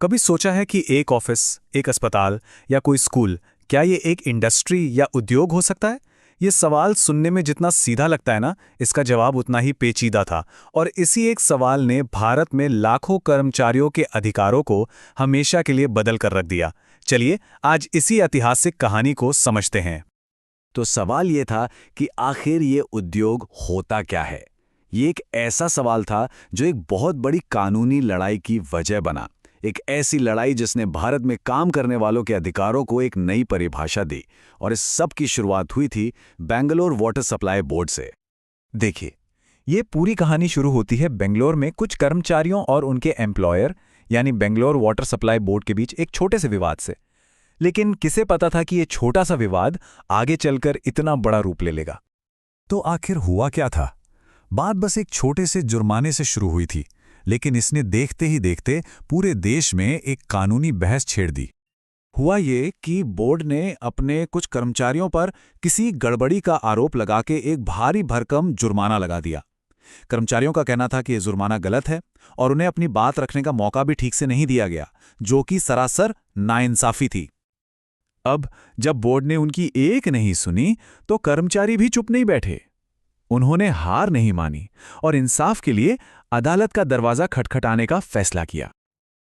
कभी सोचा है कि एक ऑफिस, एक अस्पताल या कोई स्कूल, क्या ये एक इंडस्ट्री या उद्योग हो सकता है? ये सवाल सुनने में जितना सीधा लगता है ना, इसका जवाब उतना ही पेचीदा था। और इसी एक सवाल ने भारत में लाखों कर्मचारियों के अधिकारों को हमेशा के लिए बदल कर रख दिया। चलिए आज इसी ऐतिहासिक कहानी को समझते हैं। तो सवाल ये था कि आखिर ये उद्योग होता क्या है। ये एक ऐसा सवाल था जो एक बहुत बड़ी कानूनी लड़ाई की वजह बना। एक ऐसी लड़ाई जिसने भारत में काम करने वालों के अधिकारों को एक नई परिभाषा दी। और इस सब की शुरुआत हुई थी बेंगलोर वाटर सप्लाई बोर्ड से। देखिए, ये पूरी कहानी शुरू होती है बेंगलोर में कुछ कर्मचारियों और उनके एम्प्लॉयर यानी बेंगलोर वाटर सप्लाई बोर्ड के बीच एक छोटे से विवाद से। लेकिन किसे पता था कि ये छोटा सा विवाद आगे चलकर इतना बड़ा रूप ले लेगा। तो आखिर हुआ क्या था? बात बस एक छोटे से जुर्माने से शुरू हुई थी, लेकिन इसने देखते ही देखते पूरे देश में एक कानूनी बहस छेड़ दी। हुआ ये कि बोर्ड ने अपने कुछ कर्मचारियों पर किसी गड़बड़ी का आरोप लगा के एक भारी भरकम जुर्माना लगा दिया। कर्मचारियों का कहना था कि यह जुर्माना गलत है और उन्हें अपनी बात रखने का मौका भी ठीक से नहीं दिया गया, जो कि सरासर नाइंसाफी थी। अब जब बोर्ड ने उनकी एक नहीं सुनी तो कर्मचारी भी चुप नहीं बैठे। उन्होंने हार नहीं मानी और इंसाफ के लिए अदालत का दरवाजा खटखटाने का फैसला किया।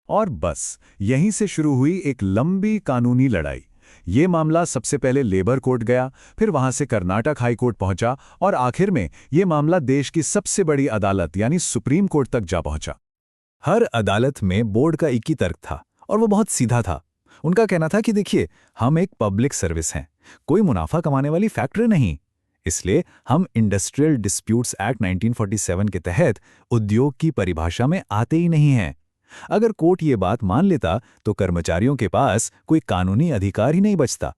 और बस यहीं से शुरू हुई एक लंबी कानूनी लड़ाई। ये मामला सबसे पहले लेबर कोर्ट गया, फिर वहां से कर्नाटक हाई कोर्ट पहुंचा और आखिर में ये मामला देश की सबसे बड़ी अदालत यानी सुप्रीम कोर्ट तक जा पहुंचा। हर अदालत में बोर्ड का एक ही तर्क था और वो बहुत सीधा था। उनका कहना था कि देखिए, हम एक पब्लिक सर्विस हैं, कोई मुनाफा कमाने वाली फैक्ट्री नहीं। इसलिए हम इंडस्ट्रियल डिस्प्यूट्स एक्ट 1947 के तहत उद्योग की परिभाषा में आते ही नहीं हैं। अगर कोर्ट ये बात मान लेता तो कर्मचारियों के पास कोई कानूनी अधिकार ही नहीं बचता।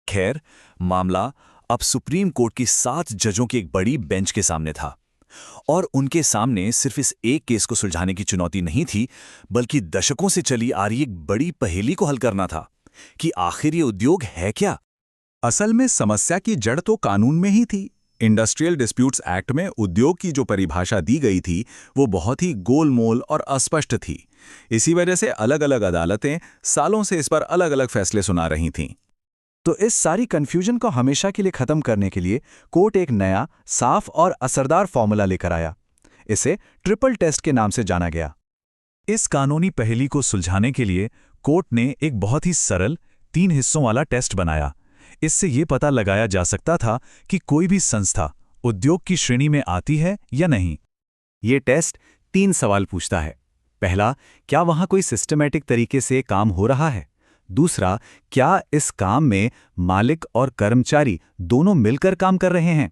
खैर, मामला अब सुप्रीम कोर्ट की 7 जजों की एक बड़ी बेंच के सामने था। और उनके सामने सिर्फ इस एक केस को सुलझाने की चुनौती नहीं थी, बल्कि दशकों से चली आ रही एक बड़ी पहेली को हल करना था कि आखिर ये उद्योग है क्या। असल में समस्या की जड़ तो कानून में ही थी। इंडस्ट्रियल डिस्प्यूट्स एक्ट में उद्योग की जो परिभाषा दी गई थी वो बहुत ही गोलमोल और अस्पष्ट थी। इसी वजह से अलग अलग अदालतें सालों से इस पर अलग अलग फैसले सुना रही थीं। तो इस सारी कंफ्यूजन को हमेशा के लिए खत्म करने के लिए कोर्ट एक नया, साफ और असरदार फॉर्मूला लेकर आया। इसे ट्रिपल टेस्ट के नाम से जाना गया। इस कानूनी पहेली को सुलझाने के लिए कोर्ट ने एक बहुत ही सरल 3 हिस्सों वाला टेस्ट बनाया। इससे ये पता लगाया जा सकता था कि कोई भी संस्था उद्योग की श्रेणी में आती है या नहीं। ये टेस्ट 3 सवाल पूछता है। पहला, क्या वहां कोई सिस्टमैटिक तरीके से काम हो रहा है? दूसरा, क्या इस काम में मालिक और कर्मचारी दोनों मिलकर काम कर रहे हैं?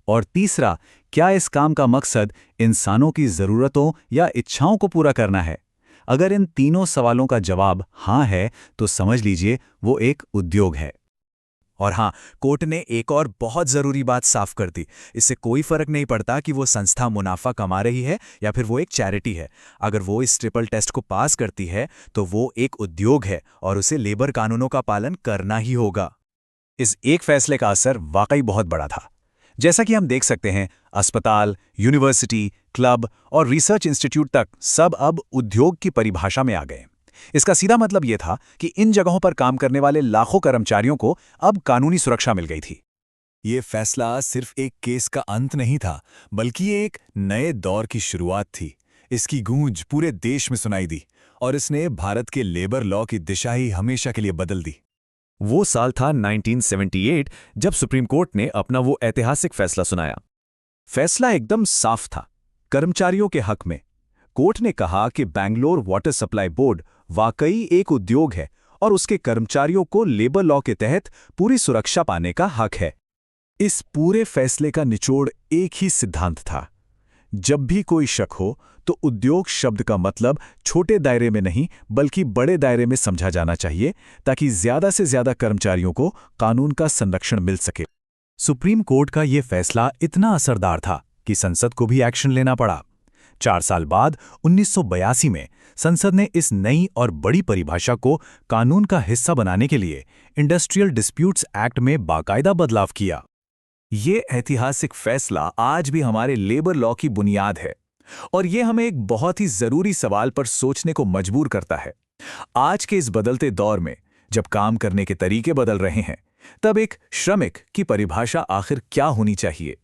और तीसरा, क्या इस काम का मकसद इंसानों की ज़रूरतों या इच्छाओं को पूरा करना है? अगर इन तीनों सवालों का जवाब हाँ है तो समझ लीजिए वो एक उद्योग है। और हाँ, कोर्ट ने एक और बहुत ज़रूरी बात साफ कर दी। इससे कोई फर्क नहीं पड़ता कि वो संस्था मुनाफा कमा रही है या फिर वो एक चैरिटी है। अगर वो इस ट्रिपल टेस्ट को पास करती है तो वो एक उद्योग है और उसे लेबर कानूनों का पालन करना ही होगा। इस एक फैसले का असर वाकई बहुत बड़ा था। जैसा कि हम देख सकते हैं, अस्पताल, यूनिवर्सिटी, क्लब और रिसर्च इंस्टीट्यूट तक सब अब उद्योग की परिभाषा में आ गए। इसका सीधा मतलब यह था कि इन जगहों पर काम करने वाले लाखों कर्मचारियों को अब कानूनी सुरक्षा मिल गई थी। ये फैसला सिर्फ एक केस का अंत नहीं था, बल्कि ये एक नए दौर की शुरुआत थी। इसकी गूंज पूरे देश में सुनाई दी और इसने भारत के लेबर लॉ की दिशा ही हमेशा के लिए बदल दी। वो साल था 1978 जब सुप्रीम कोर्ट ने अपना वो ऐतिहासिक फैसला सुनाया। फैसला एकदम साफ था, कर्मचारियों के हक में। कोर्ट ने कहा कि बेंगलोर वाटर सप्लाई बोर्ड वाकई एक उद्योग है और उसके कर्मचारियों को लेबर लॉ के तहत पूरी सुरक्षा पाने का हक है। इस पूरे फैसले का निचोड़ एक ही सिद्धांत था। जब भी कोई शक हो तो उद्योग शब्द का मतलब छोटे दायरे में नहीं बल्कि बड़े दायरे में समझा जाना चाहिए, ताकि ज्यादा से ज्यादा कर्मचारियों को कानून का संरक्षण मिल सके। सुप्रीम कोर्ट का यह फैसला इतना असरदार था कि संसद को भी एक्शन लेना पड़ा। 4 साल बाद 1982 में संसद ने इस नई और बड़ी परिभाषा को कानून का हिस्सा बनाने के लिए इंडस्ट्रियल डिस्प्यूट्स एक्ट में बाकायदा बदलाव किया। ये ऐतिहासिक फैसला आज भी हमारे लेबर लॉ की बुनियाद है और ये हमें एक बहुत ही जरूरी सवाल पर सोचने को मजबूर करता है आज के इस बदलते दौर में जब काम करने के तरीके बदल रहे हैं, तब एक श्रमिक की परिभाषा आखिर क्या होनी चाहिए?